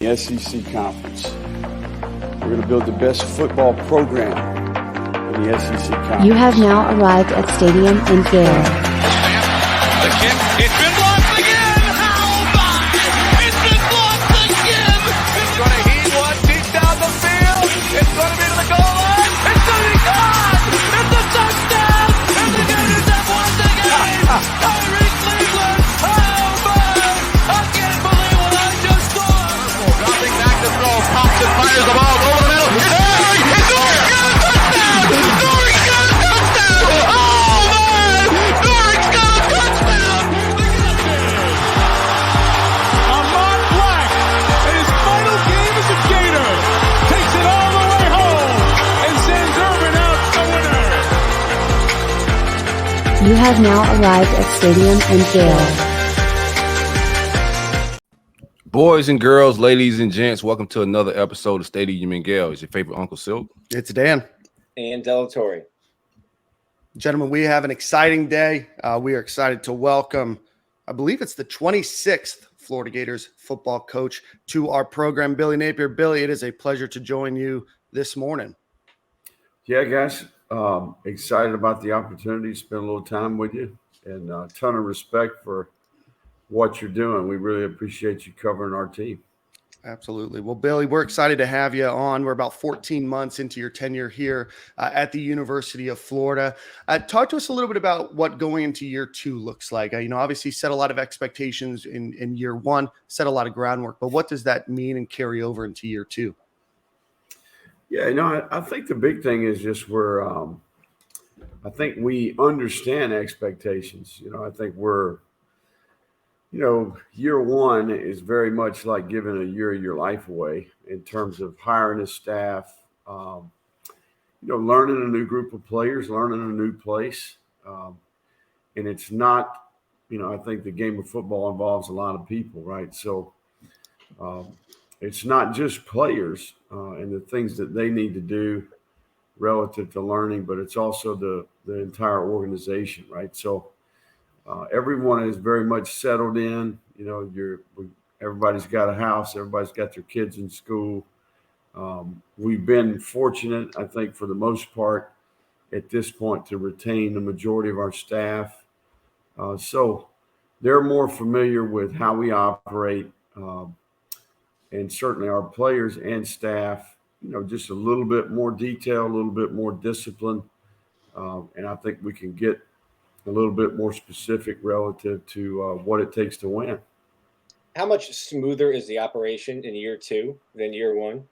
the SEC Conference. We're going to build the best football program in the SEC Conference. You have now arrived at Stadium in Gale. The kick, it's been blocked again! How about it? It's been blocked again! It's going to heat one deep down the field. It's going to be to the goal line. It's going to be gone! It's a touchdown! And the Gators have won the game! Tyree Cleveland! How about it? I can't believe what I just saw! Dropping back to throw. Pops and fires the ball over the middle. It's Dory! It's Dory! Got a touchdown! Dory got a touchdown! Oh, man! Dory's got a touchdown! Ahmad Black, in his final game as a Gator, takes it all the way home and sends Urban out the winner. You have now arrived at Stadium in Gale. Boys and girls, ladies and gents, welcome to another episode of Stadium in Gale. It's your favorite Uncle Silk. It's Dan. And Delatorre. Gentlemen, we have an exciting day. We are excited to welcome, I believe it's the 26th Florida Gators football coach to our program, Billy Napier. Billy, it is a pleasure to join you this morning. Yeah, guys, excited about the opportunity to spend a little time with you, and a ton of respect for what you're doing. We really appreciate you covering our team. Absolutely. Well, Billy, we're excited to have you on. We're about 14 months into your tenure here at the University of Florida. Talk to us a little bit about what going into year two looks like. Obviously set a lot of expectations in year one, set a lot of groundwork, but what does that mean and carry over into year two? Yeah, I think the big thing is just I think we understand expectations. I think year one is very much like giving a year of your life away in terms of hiring a staff, learning a new group of players, learning a new place. And it's not, I think the game of football involves a lot of people, right? So it's not just players and the things that they need to do relative to learning, but it's also the entire organization, right? So everyone is very much settled in. Everybody's got a house. Everybody's got their kids in school. We've been fortunate, I think, for the most part at this point to retain the majority of our staff. So they're more familiar with how we operate. And certainly our players and staff, just a little bit more detail, a little bit more discipline. And I think we can get a little bit more specific relative to what it takes to win. How much smoother is the operation in year two than year one?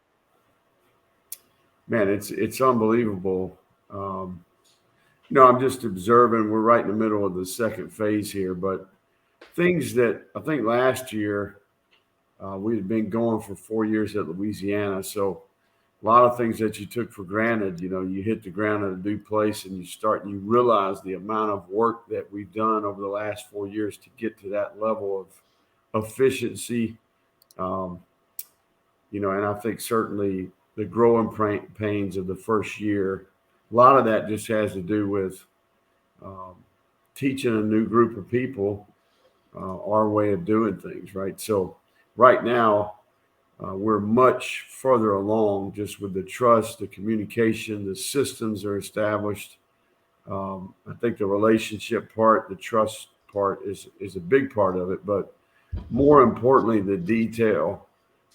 Man, it's unbelievable. I'm just observing. We're right in the middle of the second phase here, but things that I think last year we had been going for 4 years at Louisiana, so a lot of things that you took for granted, you hit the ground at a new place and you realize the amount of work that we've done over the last 4 years to get to that level of efficiency. And I think certainly the growing pains of the first year, a lot of that just has to do with teaching a new group of people our way of doing things, right? So right now, we're much further along just with the trust, the communication, the systems are established. I think the relationship part, the trust part is a big part of it, but more importantly, the detail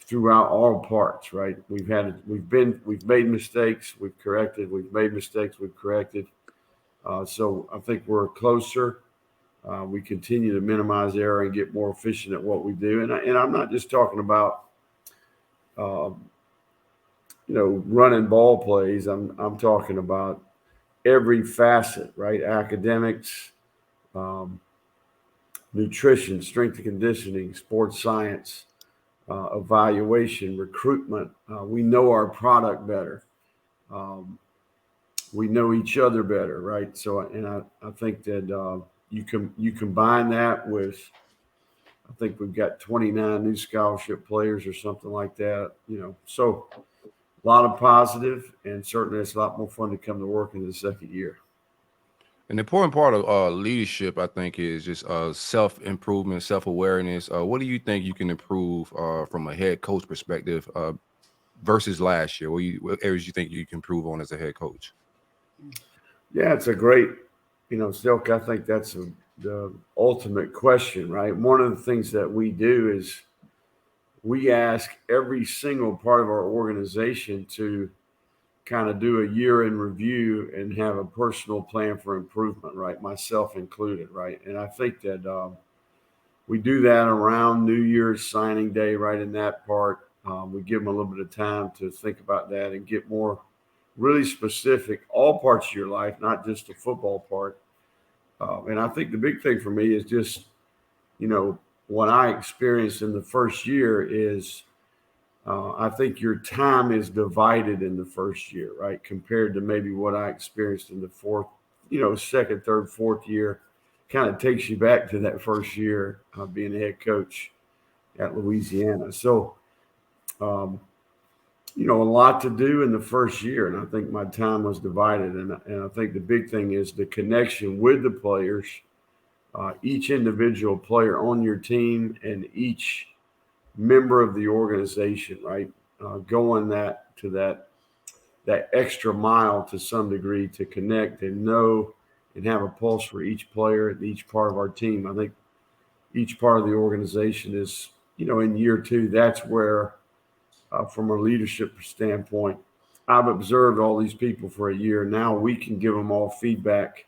throughout all parts, right? We've made mistakes, we've corrected, we've made mistakes, we've corrected. So I think we're closer. We continue to minimize error and get more efficient at what we do. And I'm not just talking about running ball plays. I'm talking about every facet, right? Academics, nutrition, strength and conditioning, sports science, evaluation, recruitment. We know our product better. We know each other better, right? So, and I think that you combine that with, I think we've got 29 new scholarship players or something like that, so a lot of positive, and certainly it's a lot more fun to come to work in the second year. An important part of leadership, I think, is just self-improvement, self-awareness. What do you think you can improve from a head coach perspective versus last year? What areas you think you can improve on as a head coach? Yeah, it's a great, Silk, I think that's the ultimate question, right? One of the things that we do is we ask every single part of our organization to kind of do a year in review and have a personal plan for improvement, right? Myself included, right? And I think that we do that around New Year's signing day, right? In that part, we give them a little bit of time to think about that and get more really specific, all parts of your life, not just the football part. And I think the big thing for me is just, what I experienced in the first year is I think your time is divided in the first year, right? Compared to maybe what I experienced in the fourth, second, third, fourth year, kind of takes you back to that first year being a head coach at Louisiana. So, a lot to do in the first year. And I think my time was divided. And I think the big thing is the connection with the players, each individual player on your team and each member of the organization, right? Going that extra mile to some degree to connect and know and have a pulse for each player and each part of our team. I think each part of the organization is, in year two, that's where, from a leadership standpoint, I've observed all these people for a year. Now we can give them all feedback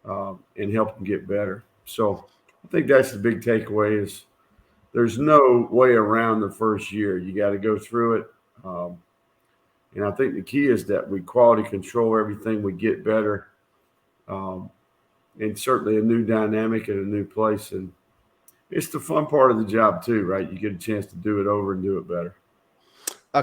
and help them get better. So I think that's the big takeaway is there's no way around the first year. You got to go through it. And I think the key is that we quality control everything. We get better. And certainly a new dynamic and a new place. And it's the fun part of the job too, right? You get a chance to do it over and do it better.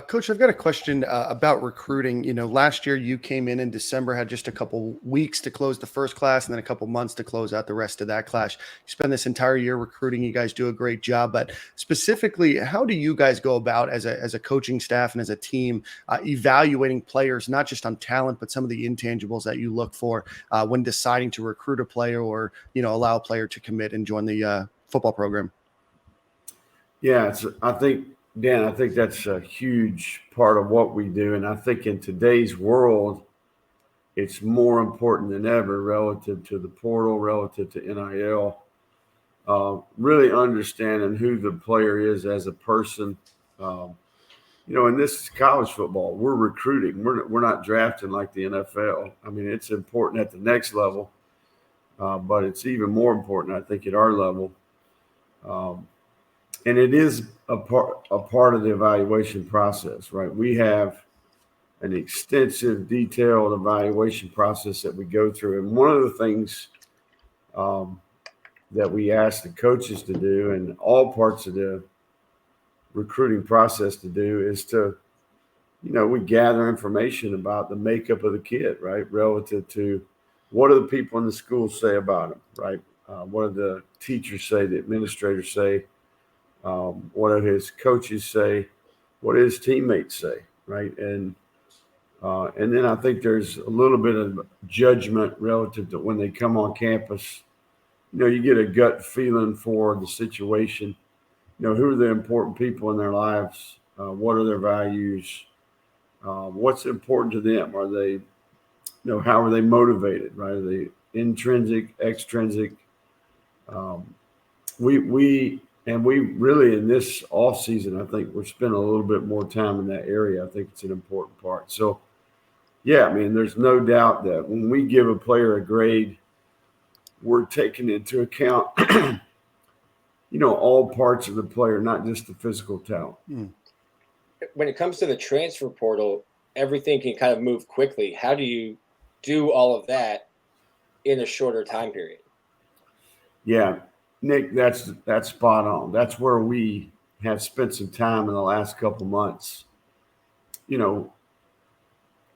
Coach, I've got a question about recruiting. Last year you came in December, had just a couple weeks to close the first class and then a couple months to close out the rest of that class. You spend this entire year recruiting. You guys do a great job. But specifically, how do you guys go about as a coaching staff and as a team evaluating players, not just on talent, but some of the intangibles that you look for when deciding to recruit a player or, allow a player to commit and join the football program? Yeah, Dan, I think that's a huge part of what we do. And I think in today's world, it's more important than ever relative to the portal, relative to NIL, really understanding who the player is as a person. And this is college football. We're recruiting. We're not drafting like the NFL. I mean, it's important at the next level, but it's even more important, I think, at our level. And it is a part of the evaluation process, right? We have an extensive, detailed evaluation process that we go through. And one of the things that we ask the coaches to do and all parts of the recruiting process to do is to, we gather information about the makeup of the kid, right? Relative to what do the people in the school say about him, right? What do the teachers say, the administrators say? What do his coaches say? What do his teammates say, right? And then I think there's a little bit of judgment relative to when they come on campus. You get a gut feeling for the situation. Who are the important people in their lives? What are their values? What's important to them? Are they, how are they motivated, right? Are they intrinsic, extrinsic? We really, in this off season, I think we're spending a little bit more time in that area. I think it's an important part. So, yeah, I mean, there's no doubt that when we give a player a grade, we're taking into account, all parts of the player, not just the physical talent. When it comes to the transfer portal, everything can kind of move quickly. How do you do all of that in a shorter time period? Yeah. Nick, that's spot on. That's where we have spent some time in the last couple months.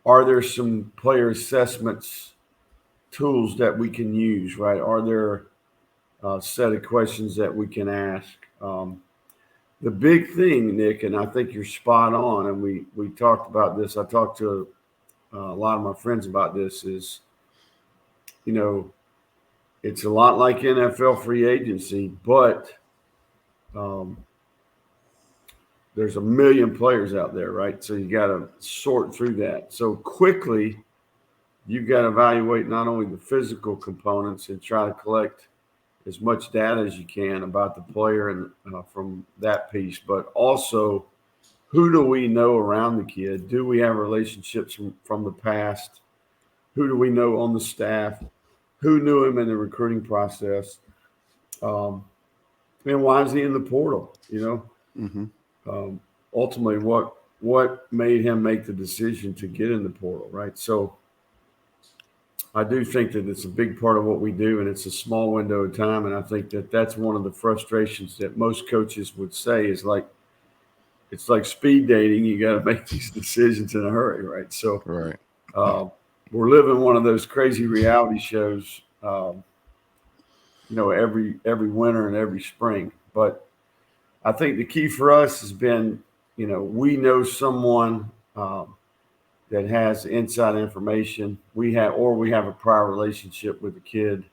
Are there some player assessments tools that we can use, right? Are there a set of questions that we can ask? The big thing, Nick, and I think you're spot on, and we talked about this. I talked to a lot of my friends about this, is it's a lot like NFL free agency, but there's a million players out there, right? So you got to sort through that. So quickly, you've got to evaluate not only the physical components and try to collect as much data as you can about the player and from that piece, but also who do we know around the kid? Do we have relationships from the past? Who do we know on the staff? Who knew him in the recruiting process? And why is he in the portal? Ultimately, what made him make the decision to get in the portal, right? So I do think that it's a big part of what we do, and it's a small window of time. And I think that that's one of the frustrations that most coaches would say is like, it's like speed dating. You got to make these decisions in a hurry, right? So Right. We're living one of those crazy reality shows, every winter and every spring. But I think the key for us has been, we know someone that has inside information. We have a prior relationship with the kid,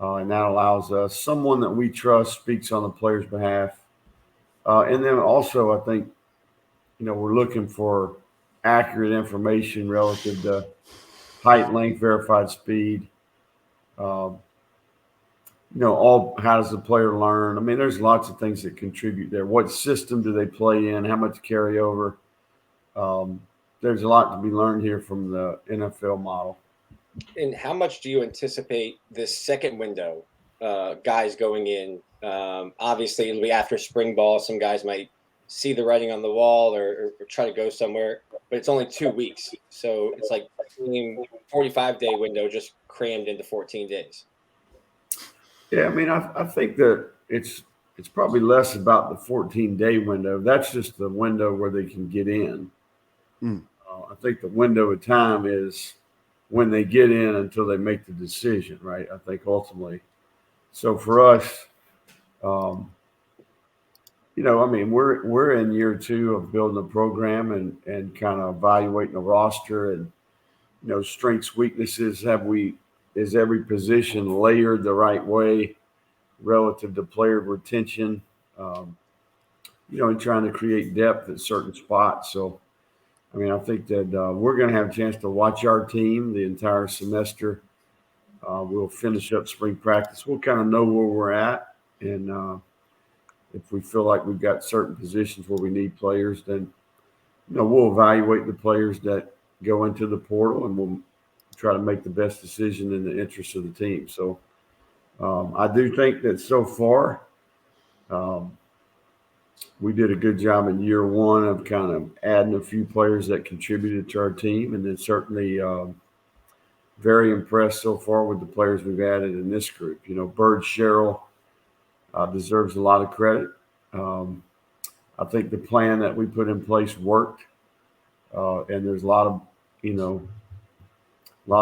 and that allows us someone that we trust speaks on the player's behalf. And then also, I think, we're looking for accurate information relative to height, length, verified speed. How does the player learn? I mean, there's lots of things that contribute there. What system do they play in? How much carryover? There's a lot to be learned here from the NFL model. And how much do you anticipate this second window, guys going in? Obviously, it'll be after spring ball. Some guys might see the writing on the wall or try to go somewhere, but it's only 2 weeks. So it's like 45-day window just crammed into 14 days. Yeah, I mean, I think that it's probably less about the 14-day window. That's just the window where they can get in. I think the window of time is when they get in until they make the decision, right? I think ultimately. So for us, we're in year 2 of building a program and kind of evaluating the roster and, strengths, weaknesses. Is every position layered the right way relative to player retention, and trying to create depth at certain spots. So, I think that we're going to have a chance to watch our team the entire semester. We'll finish up spring practice. We'll kind of know where we're at. And if we feel like we've got certain positions where we need players, then, we'll evaluate the players that go into the portal and we'll try to make the best decision in the interest of the team. So I do think that so far we did a good job in year 1 of kind of adding a few players that contributed to our team. And then certainly very impressed so far with the players we've added in this group. Bird Sherrill deserves a lot of credit. I think the plan that we put in place worked. And there's a lot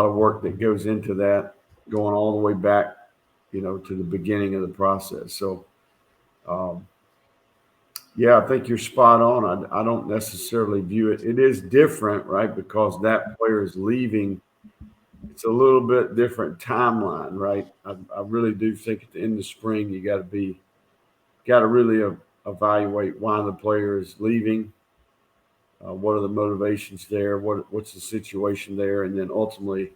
of work that goes into that, going all the way back, to the beginning of the process. So, I think you're spot on. I don't necessarily view it. It is different, right? Because that player is leaving. It's a little bit different timeline, right? I really do think at the end of spring, you got to really evaluate why the player is leaving. What are the motivations there? What's the situation there? And then ultimately,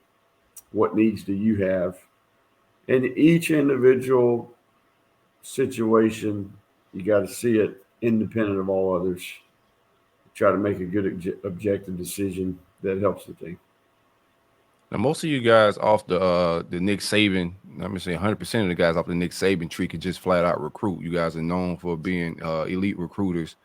what needs do you have? And each individual situation, you got to see it independent of all others. Try to make a good objective decision that helps the team. Now, most of you guys off the Nick Saban, I'm going to say 100% of the guys off the Nick Saban tree could just flat out recruit. You guys are known for being elite recruiters.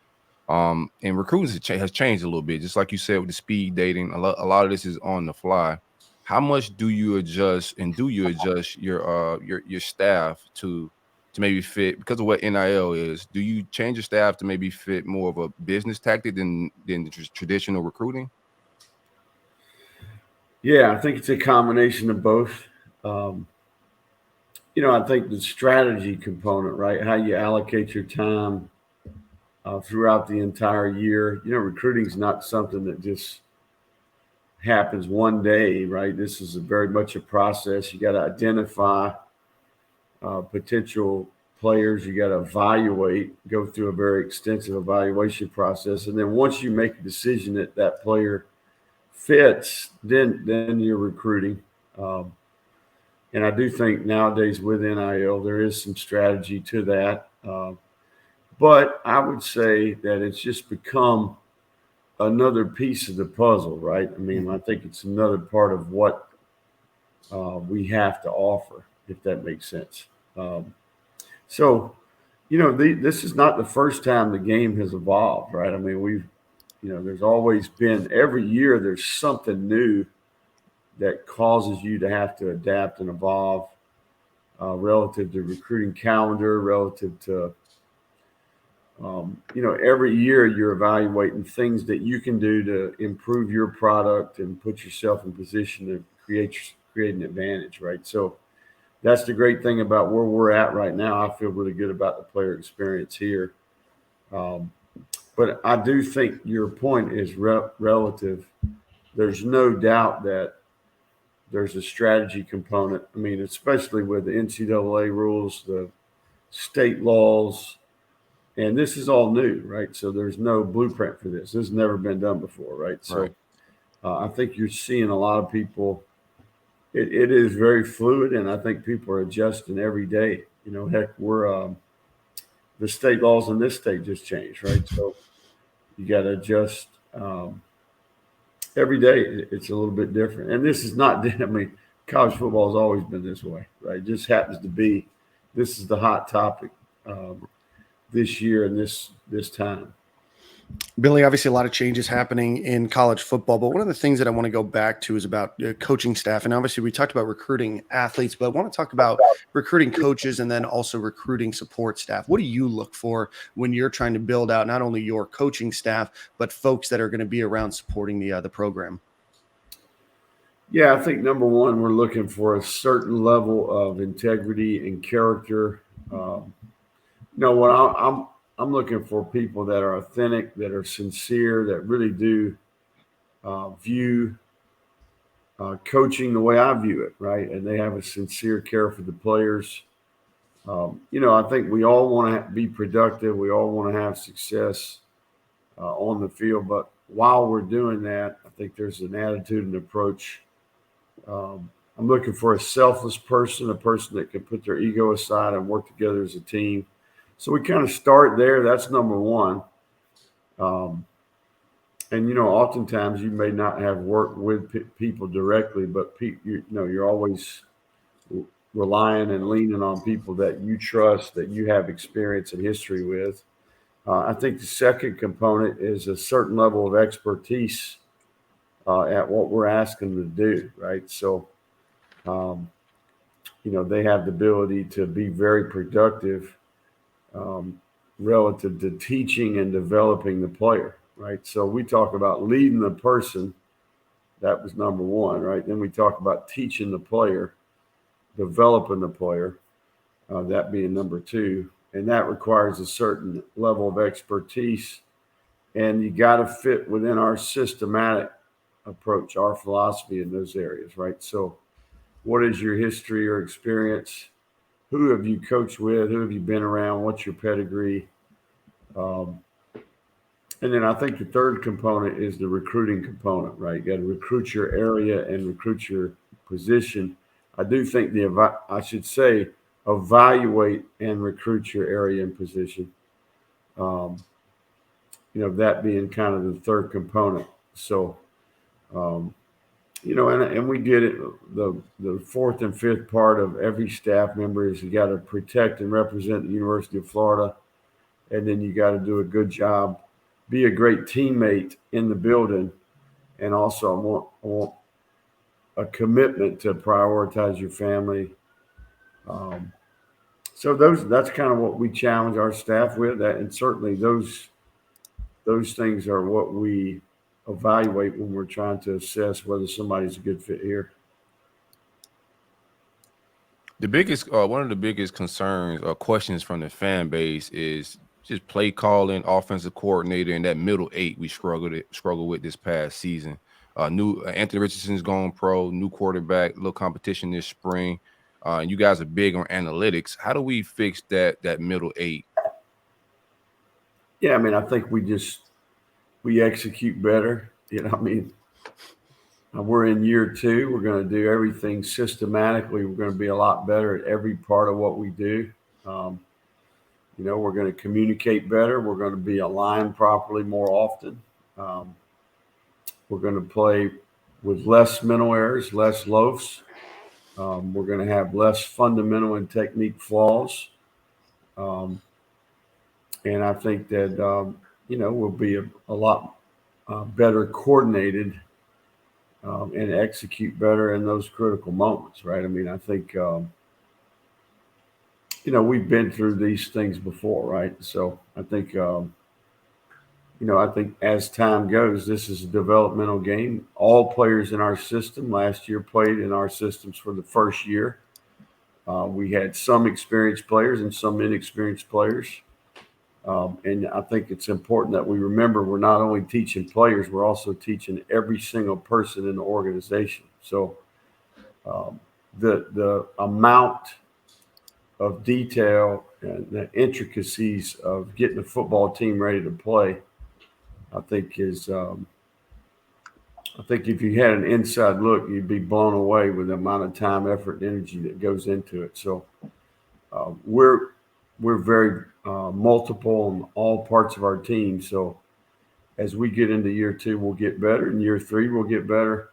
And recruiting has changed a little bit, just like you said with the speed dating. A lot of this is on the fly. How much do you adjust, and do you adjust your staff to maybe fit because of what NIL is? Do you change your staff to maybe fit more of a business tactic than the traditional recruiting? Yeah, I think it's a combination of both. I think the strategy component, right? How you allocate your time throughout the entire year. Recruiting is not something that just happens one day, right? This is very much a process. You got to identify potential players. You got to evaluate, go through a very extensive evaluation process, and then once you make a decision that that player fits, then you're recruiting. And I do think nowadays with NIL there is some strategy to that, but I would say that it's just become another piece of the puzzle, right? I mean, I think it's another part of what we have to offer, if that makes sense. So, this is not the first time the game has evolved, right? I mean, there's always been, every year there's something new that causes you to have to adapt and evolve relative to recruiting calendar, relative to, every year you're evaluating things that you can do to improve your product and put yourself in position to create an advantage, right? So that's the great thing about where we're at right now. I feel really good about the player experience here. But I do think your point is relative. There's no doubt that there's a strategy component. I mean, especially with the NCAA rules, the state laws, and this is all new, right? So there's no blueprint for this. This has never been done before, right? So I think you're seeing a lot of people. It is very fluid, and I think people are adjusting every day. Heck, we're the state laws in this state just changed, right? So you got to adjust every day. It's a little bit different, and this is not. I mean, college football has always been this way, right? It just happens to be. This is the hot topic this year and this time. Billy, obviously a lot of changes happening in college football, but one of the things that I want to go back to is about coaching staff. And obviously we talked about recruiting athletes, but I want to talk about recruiting coaches and then also recruiting support staff. What do you look for when you're trying to build out not only your coaching staff, but folks that are going to be around supporting the program? Yeah, I think number one, we're looking for a certain level of integrity and character. I'm looking for people that are authentic, that are sincere, that really do view coaching the way I view it, right? And they have a sincere care for the players. I think we all want to be productive. We all want to have success on the field. But while we're doing that, I think there's an attitude and approach. I'm looking for a selfless person, a person that can put their ego aside and work together as a team. So we kind of start there. That's number one. And, oftentimes you may not have worked with people directly, but you're always relying and leaning on people that you trust, that you have experience and history with. I think the second component is a certain level of expertise at what we're asking them to do, right? So, they have the ability to be very productive relative to teaching and developing the player, right? So we talk about leading the person. That was number one, right? Then we talk about teaching the player, developing the player, that being number two. And that requires a certain level of expertise. And you got to fit within our systematic approach, our philosophy in those areas, right? So what is your history or experience? Who have you coached with? Who have you been around? What's your pedigree? And then I think the third component is the recruiting component, right? You got to recruit your area and recruit your position. I do think evaluate and recruit your area and position. That being kind of the third component. So, and we did it. The fourth and fifth part of every staff member is you got to protect and represent the University of Florida, and then you got to do a good job, be a great teammate in the building, and also I want a commitment to prioritize your family. So that's kind of what we challenge our staff with, and certainly those things are what we evaluate when we're trying to assess whether somebody's a good fit here. The biggest, one of the biggest concerns or questions from the fan base is just play calling, offensive coordinator, and that middle eight we struggled with this past season. New Anthony Richardson's going pro, new quarterback, little competition this spring. And you guys are big on analytics. How do we fix that middle 8? Yeah, I mean, I think we execute better. I mean, we're in year 2. We're going to do everything systematically. We're going to be a lot better at every part of what we do. We're going to communicate better. We're going to be aligned properly more often. We're going to play with less mental errors, less loafs. We're going to have less fundamental and technique flaws. And I think that, we'll be a lot better coordinated and execute better in those critical moments, right? I mean, I think, we've been through these things before, right? So I think, I think as time goes, this is a developmental game. All players in our system last year played in our systems for the first year. We had some experienced players and some inexperienced players. And I think it's important that we remember we're not only teaching players, we're also teaching every single person in the organization. So the amount of detail and the intricacies of getting a football team ready to play, I think is I think if you had an inside look, you'd be blown away with the amount of time, effort, and energy that goes into it. So we're very multiple on all parts of our team. So as we get into year 2, we'll get better. In year 3, we'll get better.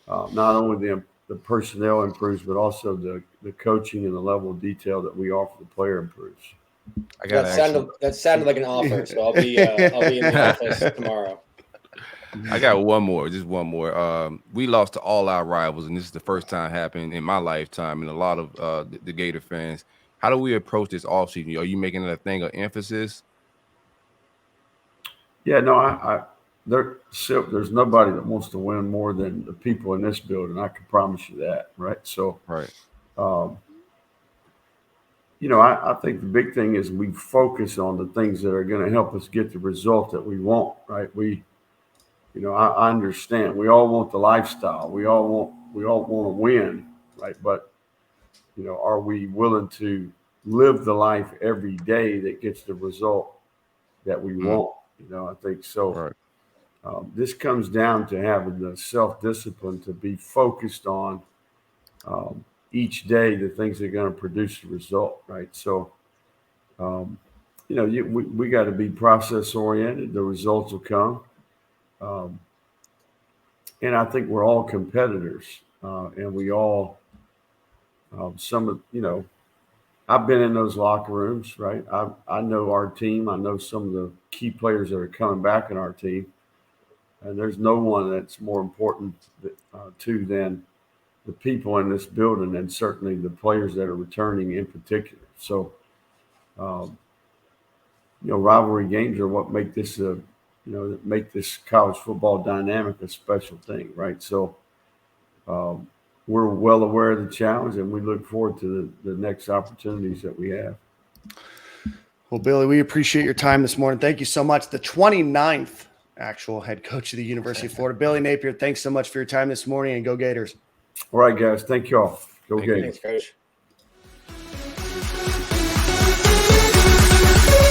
Not only the personnel improves, but also the coaching and the level of detail that we offer the player improves. That sounded like an offer, so I'll be in the office tomorrow. I got just one more. We lost to all our rivals, and this is the first time happening in my lifetime, and a lot of the Gator fans. How do we approach this offseason? Are you making it a thing of emphasis? Yeah, no, there's nobody that wants to win more than the people in this building. I can promise you that, right? So, right. I think the big thing is we focus on the things that are going to help us get the result that we want, right? I understand we all want the lifestyle. We all want to win, right? But, are we willing to live the life every day that gets the result that we want? I think so. Right. This comes down to having the self-discipline to be focused on each day the things that are going to produce the result, right? So, we got to be process-oriented. The results will come. And I think we're all competitors, and we all I've been in those locker rooms, right? I know our team. I know some of the key players that are coming back in our team, and there's no one that's more important to than the people in this building, and certainly the players that are returning in particular. So, rivalry games are what make this make this college football dynamic a special thing, right? So we're well aware of the challenge, and we look forward to the next opportunities that we have. Well, Billy, we appreciate your time this morning. Thank you so much. The 29th actual head coach of the University of Florida, Billy Napier, thanks so much for your time this morning, and go Gators. All right, guys. Thank you all. Go Gators. Thanks, Coach.